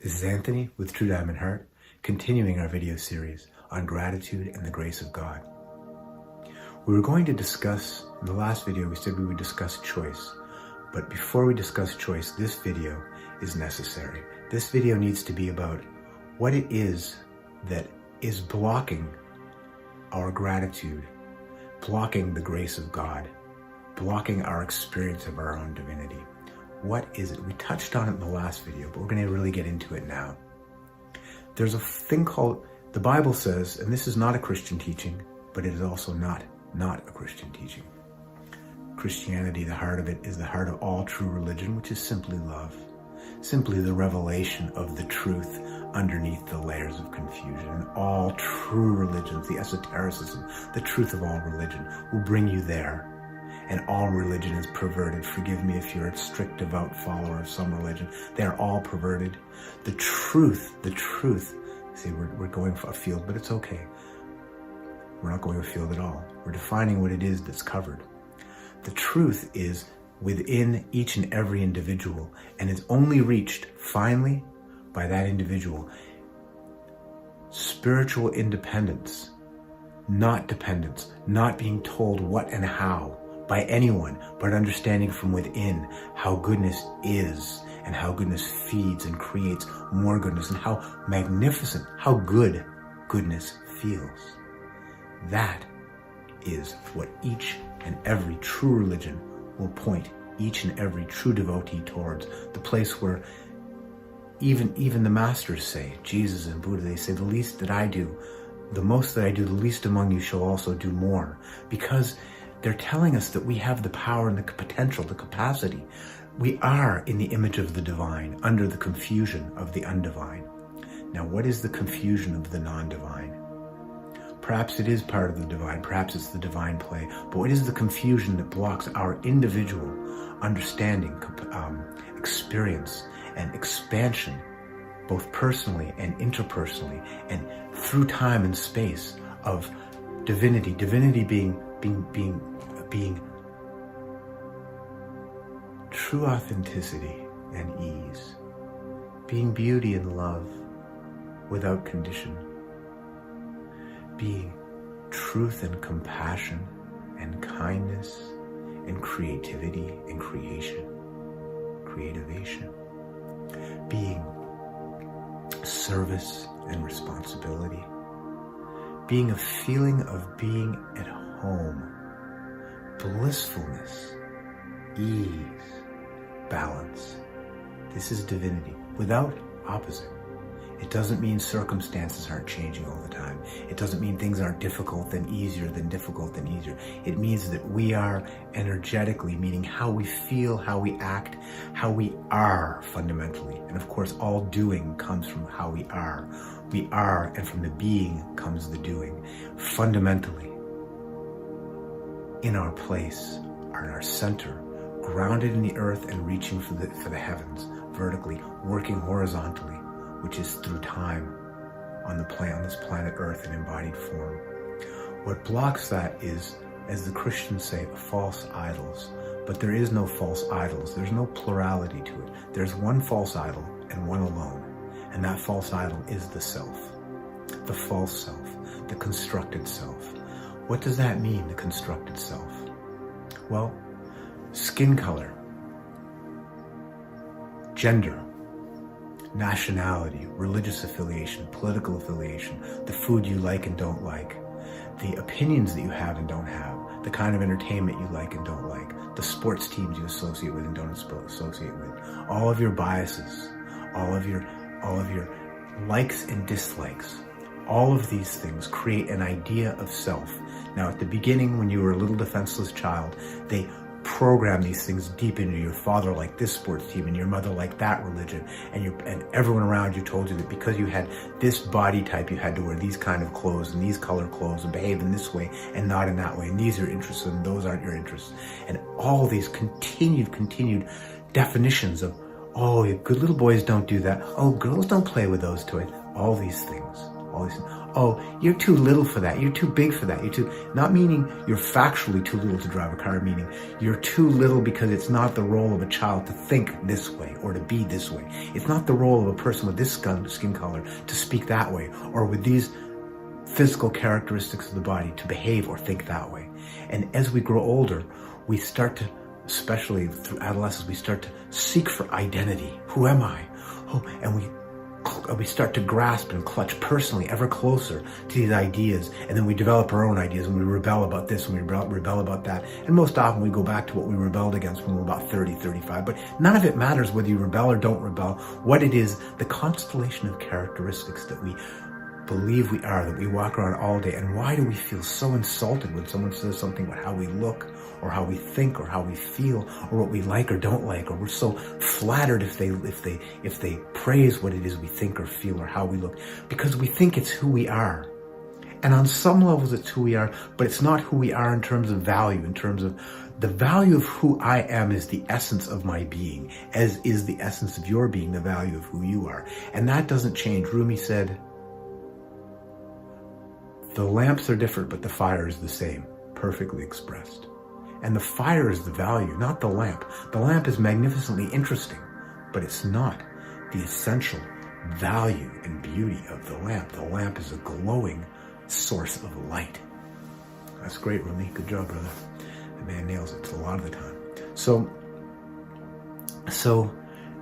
This is Anthony with True Diamond Heart, continuing our video series on gratitude and the grace of God. We were going to discuss, in the last video we said we would discuss choice, but before we discuss choice, this video is necessary. This video needs to be about what it is that is blocking our gratitude, blocking the grace of God, blocking our experience of our own divinity. What is it? We touched on it in the last video, but we're going to really get into it now. There's a thing called, the Bible says, and this is not a Christian teaching, but it is also not a Christian teaching. Christianity, the heart of it, is the heart of all true religion, which is simply love. Simply the revelation of the truth underneath the layers of confusion. And all true religions, the esotericism, the truth of all religion, will bring you there. And all religion is perverted. Forgive me if you're a strict, devout follower of some religion. They are all perverted. The truth, see, we're going for a field, but it's okay. We're not going afield at all. We're defining what it is that's covered. The truth is within each and every individual, and is only reached finally by that individual. Spiritual independence, not dependence, not being told what and how by anyone, but understanding from within how goodness is and how goodness feeds and creates more goodness and how magnificent, how good goodness feels. That is what each and every true religion will point each and every true devotee towards. The place where even the masters say, Jesus and Buddha, they say, the least that I do, the most that I do, the least among you shall also do more. Because they're telling us that we have the power and the potential, the capacity. We are in the image of the divine, under the confusion of the undivine. Now, what is the confusion of the non-divine? Perhaps it is part of the divine, perhaps it's the divine play, but what is the confusion that blocks our individual understanding, experience, and expansion, both personally and interpersonally, and through time and space, of divinity? Divinity being true authenticity and ease, being beauty and love without condition, being truth and compassion and kindness and creativity and creativation, being service and responsibility, being a feeling of being at home, blissfulness, ease, balance. This is divinity without opposite. It doesn't mean circumstances aren't changing all the time. It doesn't mean things aren't difficult than easier than difficult than easier. It means that we are energetically, meaning how we feel, how we act, how we are fundamentally. And of course, all doing comes from how we are. We are, and from the being comes the doing. Fundamentally, in our place, in our center, grounded in the earth and reaching for the heavens, vertically, working horizontally, which is through time on this planet Earth in embodied form. What blocks that is, as the Christians say, false idols. But there is no false idols. There's no plurality to it. There's one false idol and one alone. And that false idol is the self, the false self, the constructed self. What does that mean, the constructed self? Well, skin color, gender, nationality, religious affiliation, political affiliation, the food you like and don't like, the opinions that you have and don't have, the kind of entertainment you like and don't like, the sports teams you associate with and don't associate with, all of your biases, all of your likes and dislikes. All of these things create an idea of self. Now, at the beginning, when you were a little defenseless child, they program these things deep into your father like this sports team and your mother like that religion, and everyone around you told you that because you had this body type you had to wear these kind of clothes and these color clothes and behave in this way and not in that way, and these are your interests and those aren't your interests, and all these continued definitions of, oh, good little boys don't do that, oh, girls don't play with those toys, all these things all these things. Oh, you're too little for that. You're too big for that. Not meaning you're factually too little to drive a car, meaning you're too little because it's not the role of a child to think this way or to be this way. It's not the role of a person with this skin color to speak that way, or with these physical characteristics of the body to behave or think that way. And as we grow older, we start to, especially through adolescence, we start to seek for identity. Who am I? Oh, and we start to grasp and clutch personally ever closer to these ideas, and then we develop our own ideas, and we rebel about this, and we rebel about that, and most often we go back to what we rebelled against when we were about 30, 35, but none of it matters whether you rebel or don't rebel. What it is, the constellation of characteristics that we believe we are, that we walk around all day. And why do we feel so insulted when someone says something about how we look, or how we think, or how we feel, or what we like or don't like, or we're so flattered if they praise what it is we think or feel or how we look, because we think it's who we are. And on some levels it's who we are, but it's not who we are in terms of value, in terms of the value of who I am is the essence of my being, as is the essence of your being the value of who you are. And that doesn't change. Rumi said, the lamps are different, but the fire is the same, perfectly expressed. And the fire is the value, not the lamp. The lamp is magnificently interesting, but it's not the essential value and beauty of the lamp. The lamp is a glowing source of light. That's great, Rumi. Good job, brother. The man nails it a lot of the time. So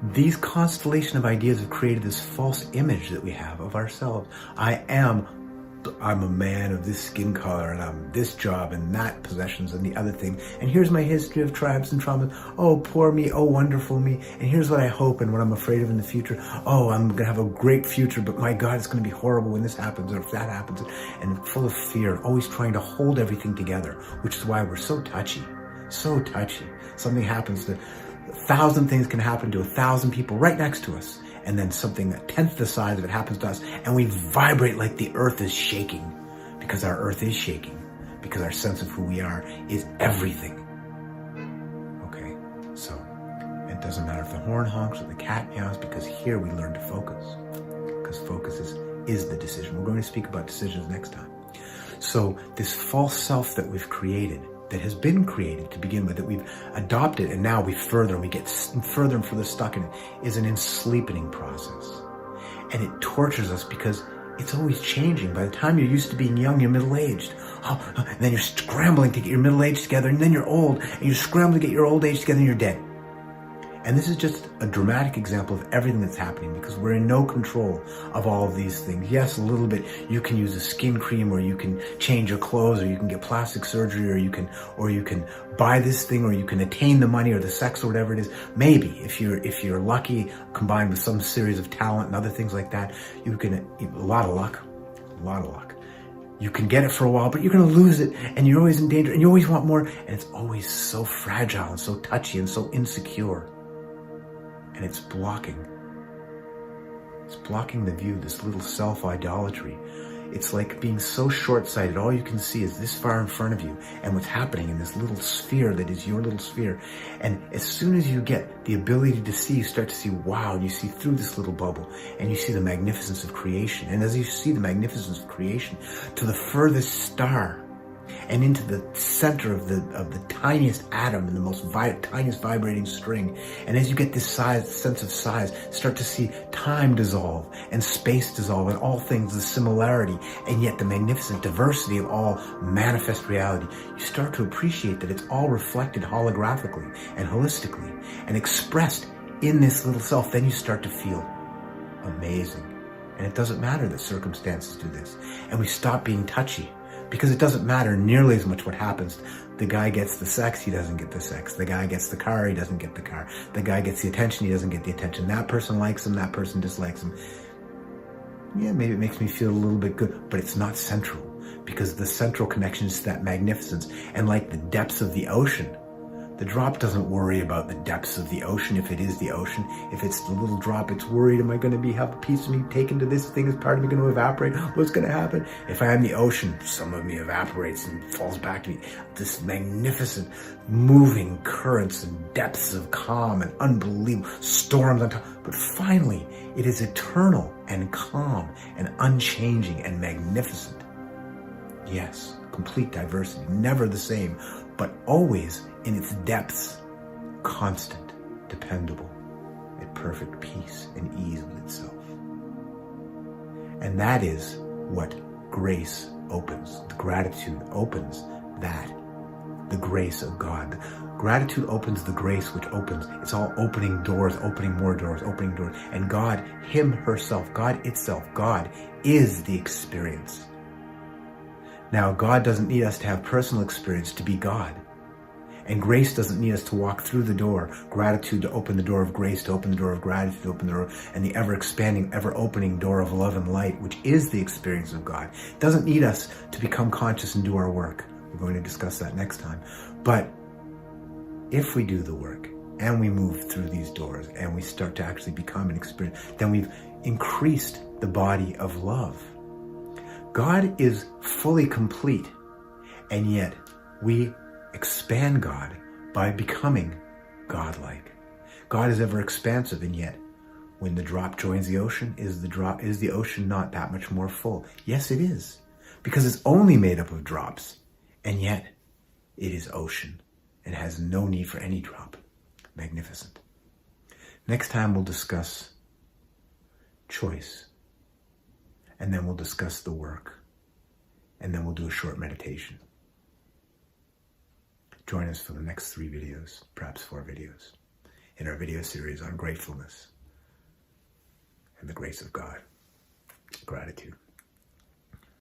these constellation of ideas have created this false image that we have of ourselves. I'm a man of this skin color, and I'm this job and that possessions and the other thing. And here's my history of triumphs and traumas. Oh, poor me. Oh, wonderful me. And here's what I hope and what I'm afraid of in the future. Oh, I'm going to have a great future, but my God, it's going to be horrible when this happens or if that happens. And full of fear, always trying to hold everything together, which is why we're so touchy. So touchy. Something happens to 1,000 things can happen to 1,000 people right next to us. And then something a tenth the size of it happens to us, and we vibrate like the earth is shaking, because our earth is shaking, because our sense of who we are is everything. Okay, so it doesn't matter if the horn honks or the cat meows, because here we learn to focus, because focus is the decision. We're going to speak about decisions next time. So this false self that we've created, that has been created to begin with, that we've adopted, and now we get further and further stuck in it, is an ensleepening process. And it tortures us because it's always changing. By the time you're used to being young, you're middle-aged. And then you're scrambling to get your middle age together, and then you're old, and you're scrambling to get your old age together, and you're dead. And this is just a dramatic example of everything that's happening, because we're in no control of all of these things. Yes, a little bit, you can use a skin cream, or you can change your clothes, or you can get plastic surgery, or you can buy this thing, or you can attain the money or the sex or whatever it is. Maybe if you're lucky, combined with some series of talent and other things like that, you can, a lot of luck. You can get it for a while, but you're going to lose it, and you're always in danger, and you always want more, and it's always so fragile and so touchy and so insecure. And it's blocking the view, this little self-idolatry. It's like being so short-sighted. All you can see is this far in front of you and what's happening in this little sphere that is your little sphere. And as soon as you get the ability to see, you start to see, wow, and you see through this little bubble, and you see the magnificence of creation. And as you see the magnificence of creation, to the furthest star, and into the center of the tiniest atom and the most tiniest vibrating string. And as you get this sense of size, start to see time dissolve and space dissolve, and all things, the similarity, and yet the magnificent diversity of all manifest reality. You start to appreciate that it's all reflected holographically and holistically and expressed in this little self. Then you start to feel amazing. And it doesn't matter that circumstances do this. And we stop being touchy, because it doesn't matter nearly as much what happens. The guy gets the sex, he doesn't get the sex. The guy gets the car, he doesn't get the car. The guy gets the attention, he doesn't get the attention. That person likes him, that person dislikes him. Yeah, maybe it makes me feel a little bit good, but it's not central, because the central connection is that magnificence. And like the depths of the ocean, the drop doesn't worry about the depths of the ocean if it is the ocean. If it's the little drop, it's worried, am I going to have a piece of me taken to this thing? Is part of me going to evaporate? What's going to happen? If I am the ocean, some of me evaporates and falls back to me. This magnificent moving currents and depths of calm and unbelievable storms on top. But finally, It is eternal and calm and unchanging and magnificent. Yes, complete diversity, never the same, but always in its depths, constant, dependable, at perfect peace and ease with itself. And that is what grace opens. The gratitude opens that. The grace of God. Gratitude opens the grace which opens. It's all opening doors, opening more doors, opening doors. And God, Him, herself, God itself, God is the experience. Now, God doesn't need us to have personal experience to be God. And grace doesn't need us to walk through the door. Gratitude to open the door of grace, to open the door of gratitude, to open the door, and the ever-expanding, ever-opening door of love and light, which is the experience of God. It doesn't need us to become conscious and do our work. We're going to discuss that next time. But if we do the work, and we move through these doors, and we start to actually become an experience, then we've increased the body of love. God is fully complete, and yet we expand God by becoming godlike. God is ever expansive, and yet when the drop joins the ocean, is the ocean not that much more full? Yes, it is, because it's only made up of drops, and yet it is ocean and has no need for any drop. Magnificent. Next time we'll discuss choice, and then we'll discuss the work, and then we'll do a short meditation. Join us for the next 3 videos, perhaps 4 videos, in our video series on gratefulness and the grace of God. Gratitude.